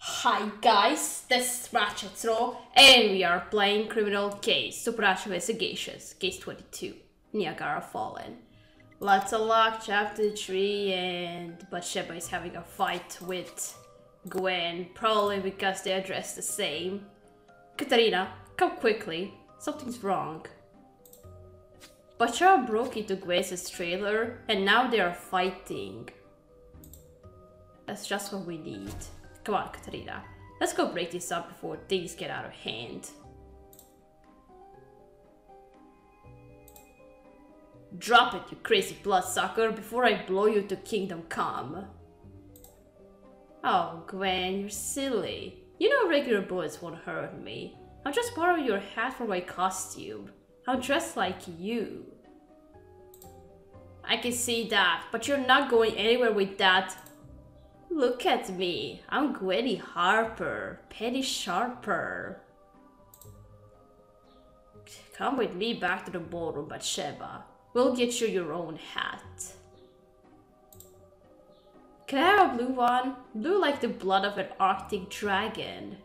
Hi guys, this is Ratchet and we are playing Criminal Case, Supernatural Investigations, Case 22, Niagara Fallen. Let's unlock Chapter 3 and Bathsheba is having a fight with Gwen, probably because they are dressed the same. Katarina, come quickly, something's wrong. Bathsheba broke into Gwen's trailer and now they are fighting. That's just what we need. Come on, Katarina. Let's go break this up before things get out of hand. Drop it, you crazy bloodsucker, before I blow you to kingdom come. Oh, Gwen, you're silly. You know regular bullets won't hurt me. I'm just borrowing your hat for my costume. I'm dressed like you. I can see that, but you're not going anywhere with that. Look at me, I'm Gwenny Harper, Penny Sharper. Come with me back to the ballroom, Bathsheba. We'll get you your own hat. Can I have a blue one? Blue like the blood of an Arctic dragon.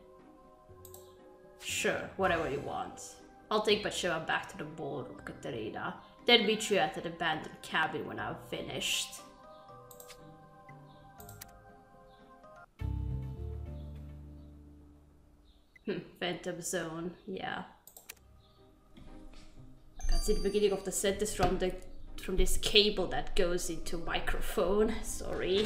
Sure, whatever you want. I'll take Bathsheba back to the ballroom, Katarina. Then meet you at an abandoned cabin when I'm finished. Phantom Zone, yeah. I can see the beginning of the sentence from this cable that goes into microphone. Sorry.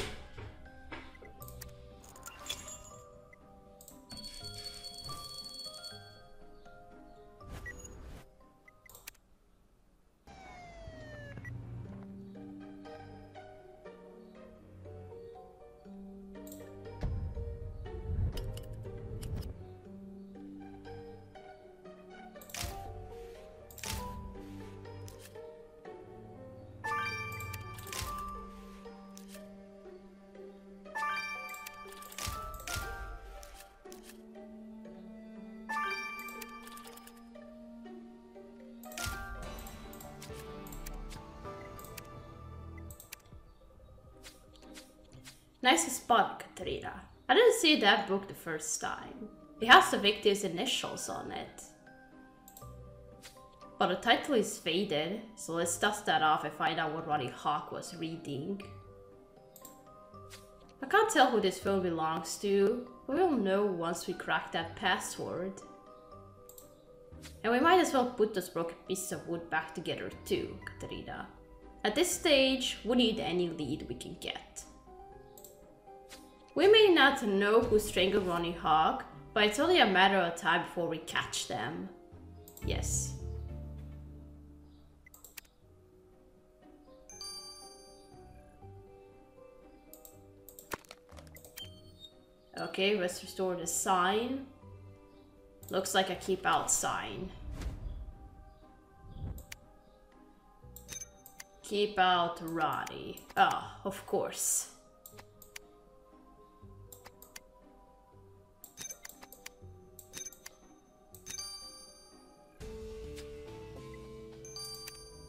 Nice spot, Katarina. I didn't see that book the first time. It has the victim's initials on it. But the title is faded, so let's dust that off and find out what Ronnie Hawk was reading. I can't tell who this phone belongs to, but we'll know once we crack that password. And we might as well put those broken pieces of wood back together too, Katarina. At this stage, we need any lead we can get. We may not know who strangled Ronnie Hawk, but it's only a matter of time before we catch them. Yes. Okay, let's restore the sign. Looks like a keep out sign. Keep out Ronnie. Ah, of course.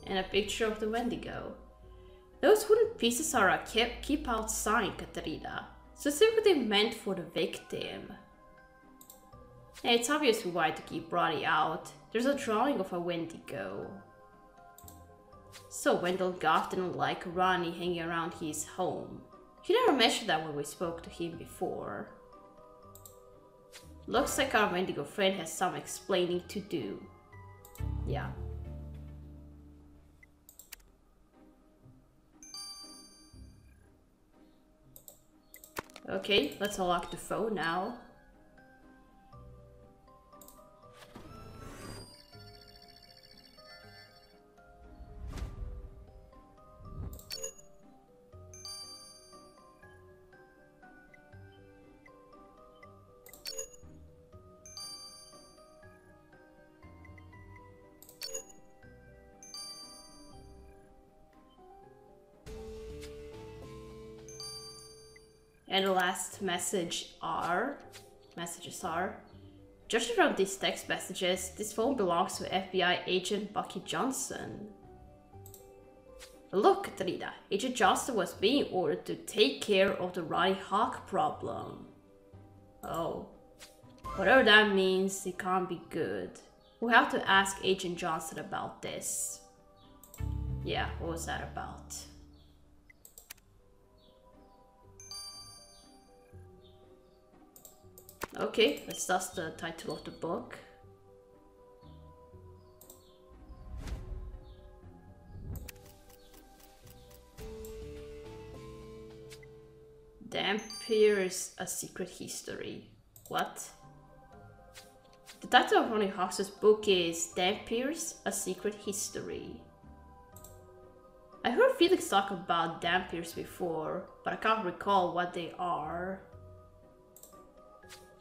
And a picture of the Wendigo. Those wooden pieces are a keep out sign, Katarina. Specifically meant for the victim. And it's obvious we wanted to keep Ronnie out. There's a drawing of a Wendigo. So Wendell Goff didn't like Ronnie hanging around his home. He never mentioned that when we spoke to him before. Looks like our Wendigo friend has some explaining to do. Yeah. Okay, let's unlock the phone now. And the last messages are, judging from these text messages, this phone belongs to FBI agent Bucky Johnson. Look, Katarina, Agent Johnston was being ordered to take care of the Ronnie Hawk problem. Oh. Whatever that means, it can't be good. We'll have to ask Agent Johnson about this. Yeah, what was that about? Okay, that's the title of the book. Dhampirs, A Secret History. What? The title of Ronnie Hawks' book is Dhampirs, A Secret History. I heard Felix talk about dhampirs before, but I can't recall what they are.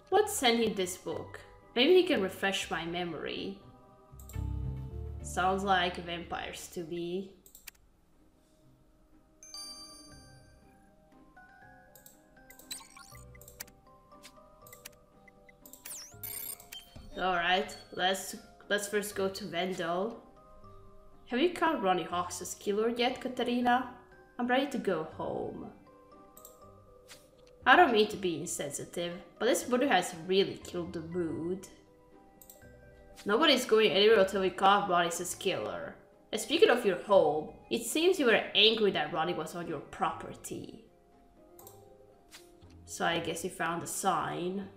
Let's send him this book. Maybe he can refresh my memory. Sounds like vampires to me. Alright, let's first go to Vendel. Have you caught Ronnie Hawks' killer yet, Katarina? I'm ready to go home. I don't mean to be insensitive, but this murder has really killed the mood. Nobody's going anywhere until we caught Ronnie's killer. And speaking of your home, it seems you were angry that Ronnie was on your property. So I guess you found a sign.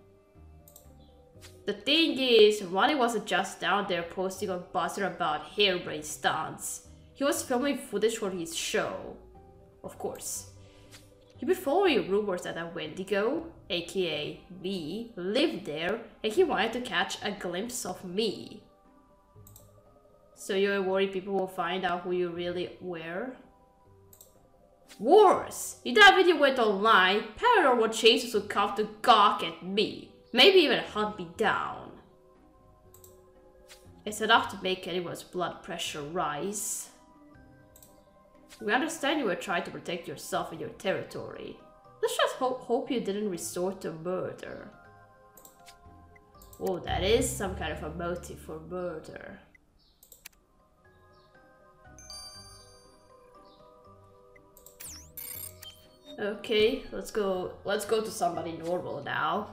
The thing is, Ronnie wasn't just down there posting on Buzzer about harebrained stunts. He was filming footage for his show. Of course. He'd been following rumors that a Wendigo, aka me, lived there and he wanted to catch a glimpse of me. So you're worried people will find out who you really were? Worse! If that video went online, paranormal chasers would come to gawk at me. Maybe even hunt me down. It's enough to make anyone's blood pressure rise. We understand you were trying to protect yourself and your territory. Let's just hope you didn't resort to murder. Oh, that is some kind of a motive for murder. Okay, let's go to somebody normal now.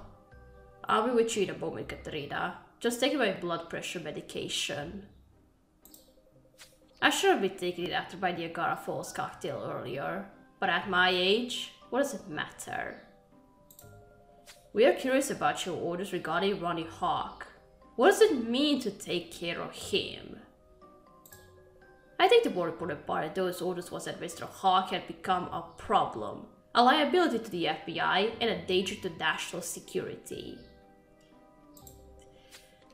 I'll be with you in a moment, Katarina. Just taking my blood pressure medication. I should have been taking it after my Niagara Falls cocktail earlier, but at my age, what does it matter? We are curious about your orders regarding Ronnie Hawk. What does it mean to take care of him? I think the more important part of those orders was that Mr. Hawk had become a problem, a liability to the FBI, and a danger to national security.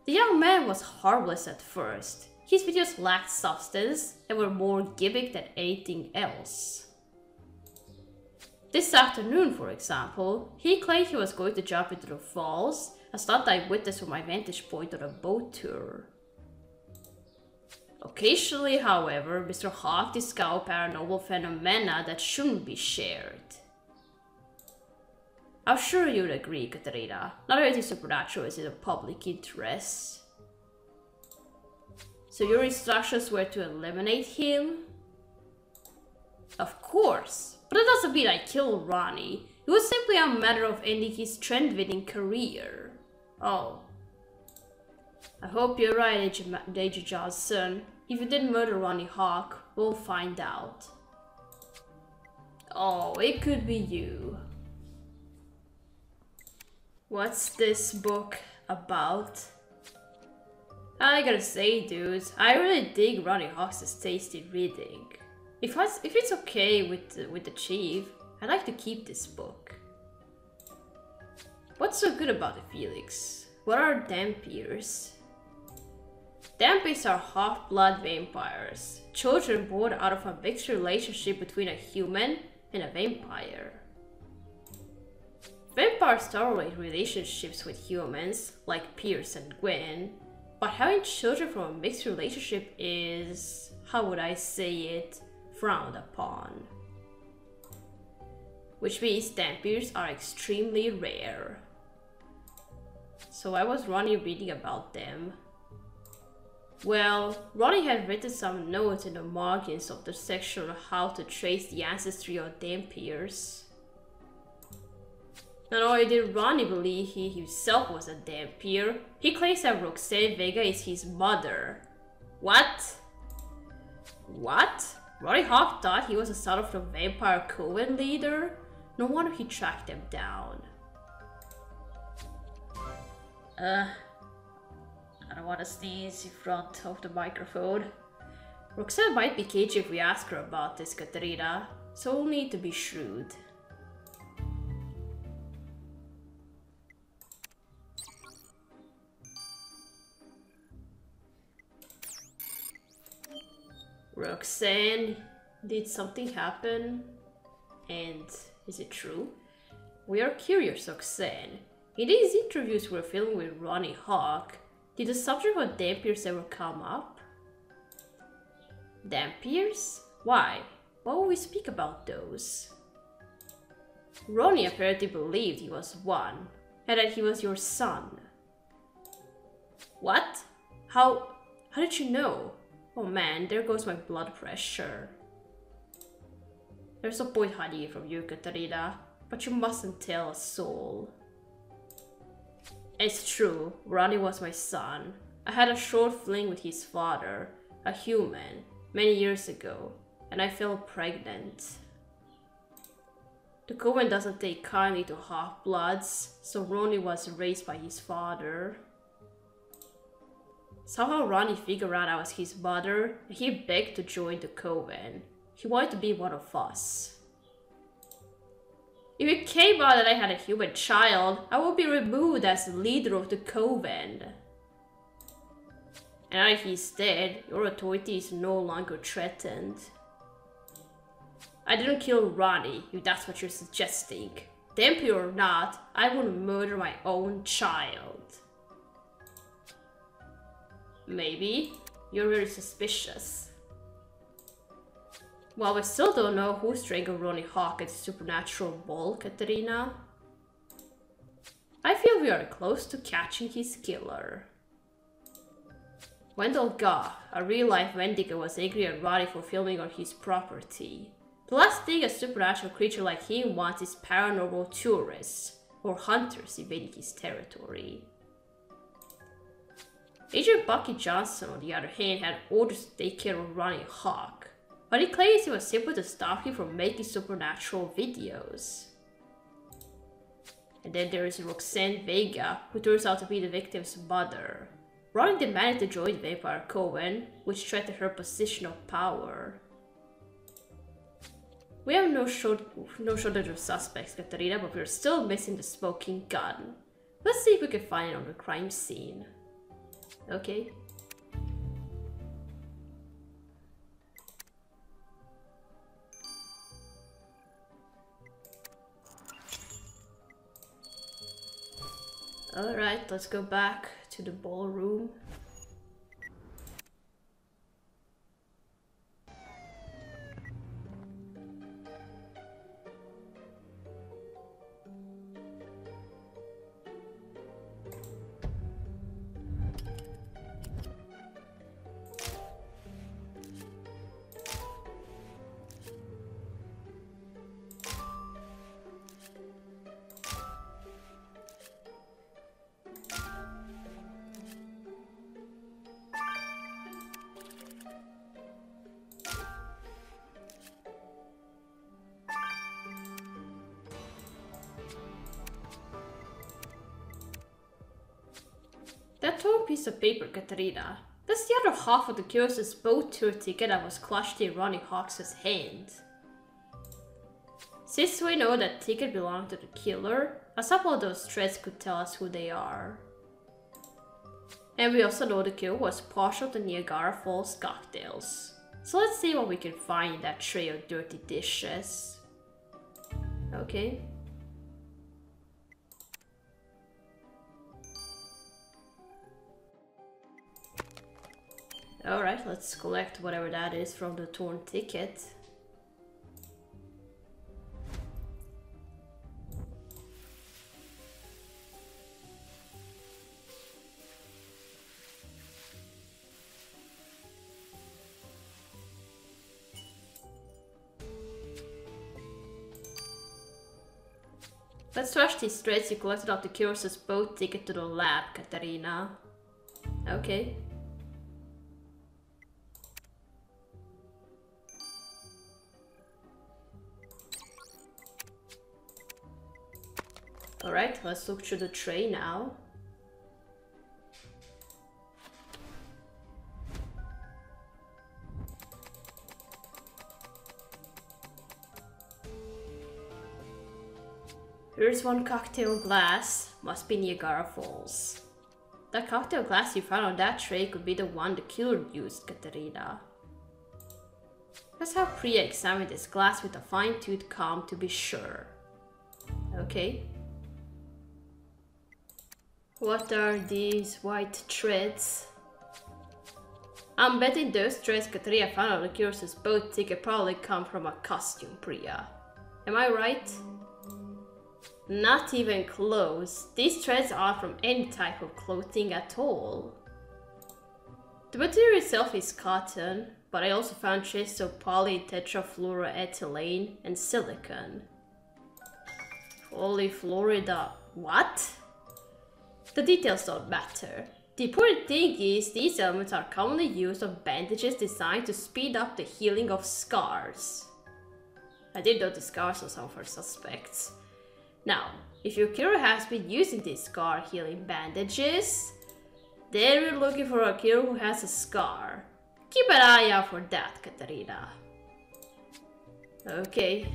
The young man was harmless at first. His videos lacked substance and were more gimmick than anything else. This afternoon, for example, he claimed he was going to jump into the falls, a stunt I witnessed from my vantage point on a boat tour. Occasionally, however, Mr. Hawk discovered paranormal phenomena that shouldn't be shared. I'm sure you'd agree, Katarina. Not everything supernatural is in the public interest. So your instructions were to eliminate him? Of course, but that doesn't mean I killed Ronnie. It was simply a matter of ending his trend-winning career. Oh. I hope you're right, Agent Johnson. If you didn't murder Ronnie Hawk, we'll find out. Oh, it could be you. What's this book about? I gotta say, dudes, I really dig Ronnie Hawks' tasty reading. If it's okay with the chief, I'd like to keep this book. What's so good about it, Felix? What are dhampirs? Dhampirs are half-blood vampires, children born out of a mixed relationship between a human and a vampire. Vampires tolerate relationships with humans, like Pierce and Gwen, but having children from a mixed relationship is, how would I say it, frowned upon. Which means dhampirs are extremely rare. So why was Ronnie reading about them? Well, Ronnie had written some notes in the margins of the section on how to trace the ancestry of dhampirs. Not only did Ronnie believe he himself was a dhampir, he claims that Roxanne Vega is his mother. What? What? Ronnie Hawk thought he was the son of the Vampire Coven leader? No wonder he tracked them down. I don't want to sneeze in front of the microphone. Roxanne might be cagey if we ask her about this, Katerina, so we'll need to be shrewd. Roxanne, did something happen? And is it true? We are curious, Roxanne. In these interviews we're filming with Ronnie Hawk, did the subject of dhampirs ever come up? Dhampirs? Why? Why would we speak about those? Ronnie apparently believed he was one, and that he was your son. What? How did you know? Oh man, there goes my blood pressure. There's no point hiding it from you, Katerina, but you mustn't tell a soul. It's true, Ronnie was my son. I had a short fling with his father, a human, many years ago, and I fell pregnant. The Coven doesn't take kindly to half-bloods, so Ronnie was raised by his father. Somehow Ronnie figured out I was his mother, and he begged to join the Coven. He wanted to be one of us. If it came out that I had a human child, I would be removed as the leader of the Coven. And now that he's dead, your authority is no longer threatened. I didn't kill Ronnie, if that's what you're suggesting. Dhampir or not, I wouldn't murder my own child. Maybe. You're very suspicious. Well, we still don't know who strangled Ronnie Hawk at the supernatural ball, Katerina. I feel we are close to catching his killer. Wendell Goff, a real-life Wendigo, was angry at Ronnie for filming on his property. The last thing a supernatural creature like him wants is paranormal tourists, or hunters invading his territory. Agent Bucky Johnson, on the other hand, had orders to take care of Ronnie Hawk, but he claims it was simple to stop him from making supernatural videos. And then there is Roxanne Vega, who turns out to be the victim's mother. Ronnie demanded to join the Vampire Coven, which threatened her position of power. We have no shortage of suspects, Katerina, but we're still missing the smoking gun. Let's see if we can find it on the crime scene. Okay. Alright, let's go back to the ballroom. That torn piece of paper, Katerina. That's the other half of the Curse's boat tour ticket that was clutched in Ronnie Hawks' hand. Since we know that ticket belonged to the killer, a couple of those threads could tell us who they are. And we also know the killer was partial to Niagara Falls cocktails. So let's see what we can find in that tray of dirty dishes. Okay. Alright, let's collect whatever that is from the torn ticket. Let's trash these threads you collected off the Curious boat ticket to the lab, Katarina. Okay. Alright, let's look through the tray now. Here's one cocktail glass. Must be Niagara Falls. That cocktail glass you found on that tray could be the one the killer used, Katarina. Let's have Priya examine this glass with a fine-tooth comb to be sure. Okay. What are these white threads? I'm betting those threads Katarina found on the Curious's boat ticket probably come from a costume, Priya. Am I right? Not even close. These threads aren't from any type of clothing at all. The material itself is cotton, but I also found traces of polytetrafluoroethylene and silicon. Polyfluorida. What? The details don't matter. The important thing is these elements are commonly used on bandages designed to speed up the healing of scars. I did notice scars on some of our suspects. Now, if your killer has been using these scar healing bandages, then we're looking for a killer who has a scar. Keep an eye out for that, Katarina. Okay.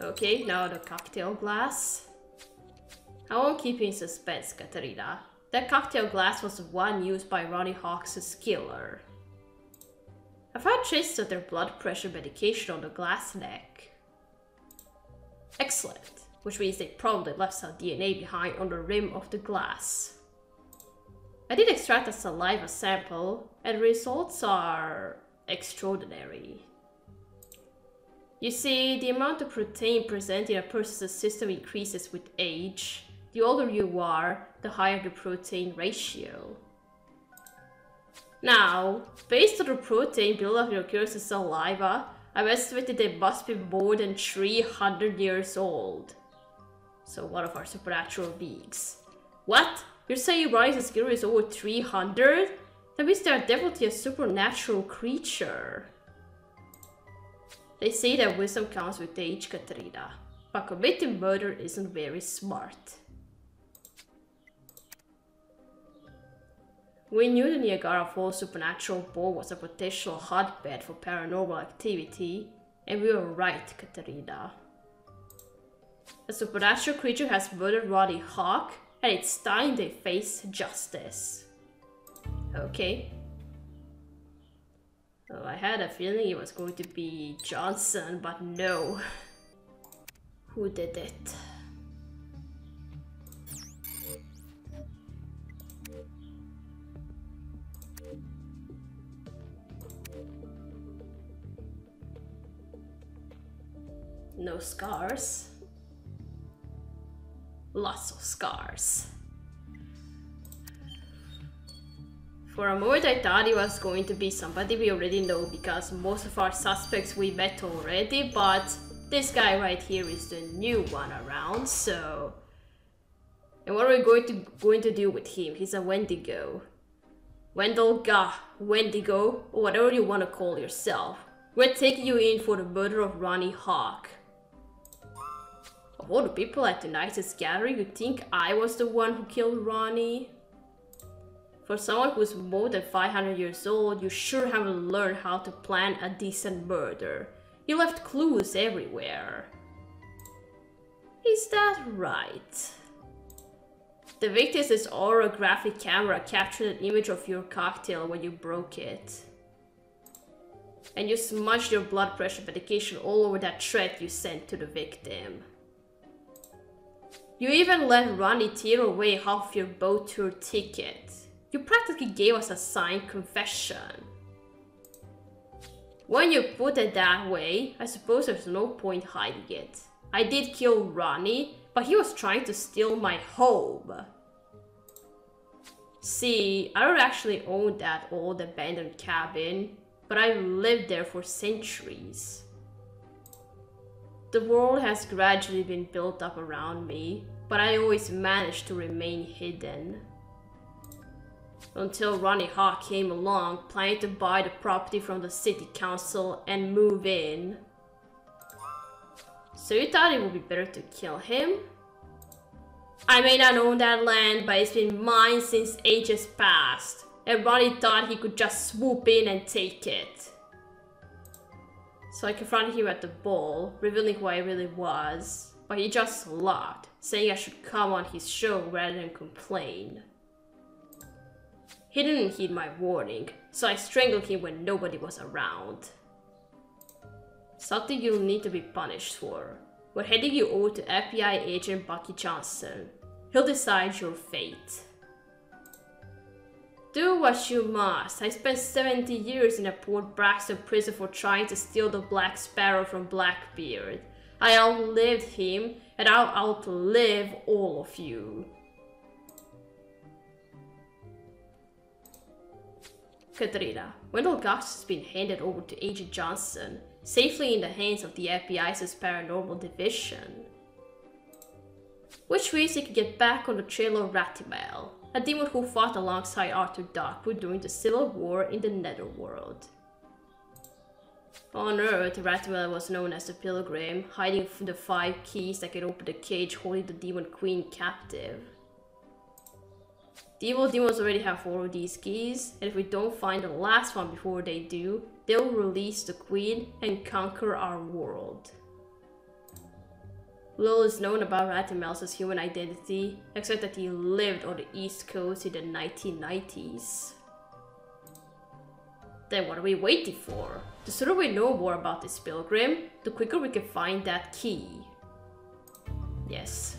Okay, now the cocktail glass. I won't keep you in suspense, Katarina. That cocktail glass was the one used by Ronnie Hawks' killer. I found traces of their blood pressure medication on the glass neck. Excellent, which means they probably left some DNA behind on the rim of the glass. I did extract a saliva sample, and the results are extraordinary. You see, the amount of protein present in a person's system increases with age. The older you are, the higher the protein ratio. Now, based on the protein buildup in your Curious's saliva, I've estimated they must be more than 300 years old. So one of our supernatural beings. What? You're saying Ronnie's killer is over 300? That means they are definitely a supernatural creature. They say that wisdom comes with age, Katarina, but committing murder isn't very smart. We knew the Niagara Falls supernatural bowl was a potential hotbed for paranormal activity, and we were right, Katarina. A supernatural creature has murdered Ronnie Hawk, and it's time they face justice. Okay. Well, I had a feeling it was going to be Johnson, but no. Who did it? No scars. Lots of scars. For a moment I thought it was going to be somebody we already know because most of our suspects we met already, but this guy right here is the new one around, so... And what are we going to do with him? He's a Wendigo. Wendigo, or whatever you want to call yourself. We're taking you in for the murder of Ronnie Hawk. Of all the people at tonight's gathering, you think I was the one who killed Ronnie? For someone who's more than 500 years old, you sure haven't learned how to plan a decent murder. You left clues everywhere. Is that right? The victim's orographic camera captured an image of your cocktail when you broke it. And you smudged your blood pressure medication all over that thread you sent to the victim. You even let Ronnie tear away half your boat tour ticket. You practically gave us a signed confession. When you put it that way, I suppose there's no point hiding it. I did kill Ronnie, but he was trying to steal my home. See, I don't actually own that old abandoned cabin. but I lived there for centuries. The world has gradually been built up around me, but I always managed to remain hidden. Until Ronnie Hawk came along, planning to buy the property from the city council and move in. So you thought it would be better to kill him? I may not own that land, but it's been mine since ages past. And Ronnie thought he could just swoop in and take it. So I confronted him at the ball, revealing who I really was. But he just laughed, saying I should come on his show rather than complain. He didn't heed my warning, so I strangled him when nobody was around. Something you'll need to be punished for. We're heading you over to FBI agent Bucky Johnson. He'll decide your fate. Do what you must. I spent 70 years in a Port Braxton prison for trying to steal the Black Sparrow from Blackbeard. I outlived him, and I'll outlive all of you. Katrina, Wendell Gox has been handed over to Agent Johnson, safely in the hands of the FBI's Paranormal Division. Which means he can get back on the trail of Ratchet, a demon who fought alongside Arthur Darkwood during the Civil War in the Netherworld. On Earth, Ratchet was known as the Pilgrim, hiding the 5 keys that can open the cage holding the Demon Queen captive. The evil demons already have 4 of these keys, and if we don't find the last one before they do, they'll release the Queen and conquer our world. Little is known about Ratchet's human identity, except that he lived on the East Coast in the 1990s. Then what are we waiting for? The sooner we know more about this pilgrim, the quicker we can find that key. Yes.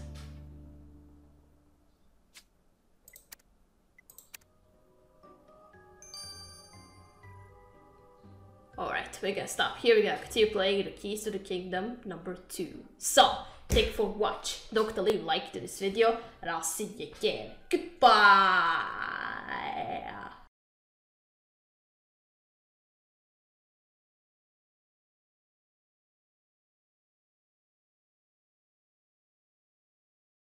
Alright, we're gonna stop here. We're gonna continue playing the Keys to the Kingdom number 2. So, thank you for watching. Don't forget to leave a like to this video, and I'll see you again. Goodbye!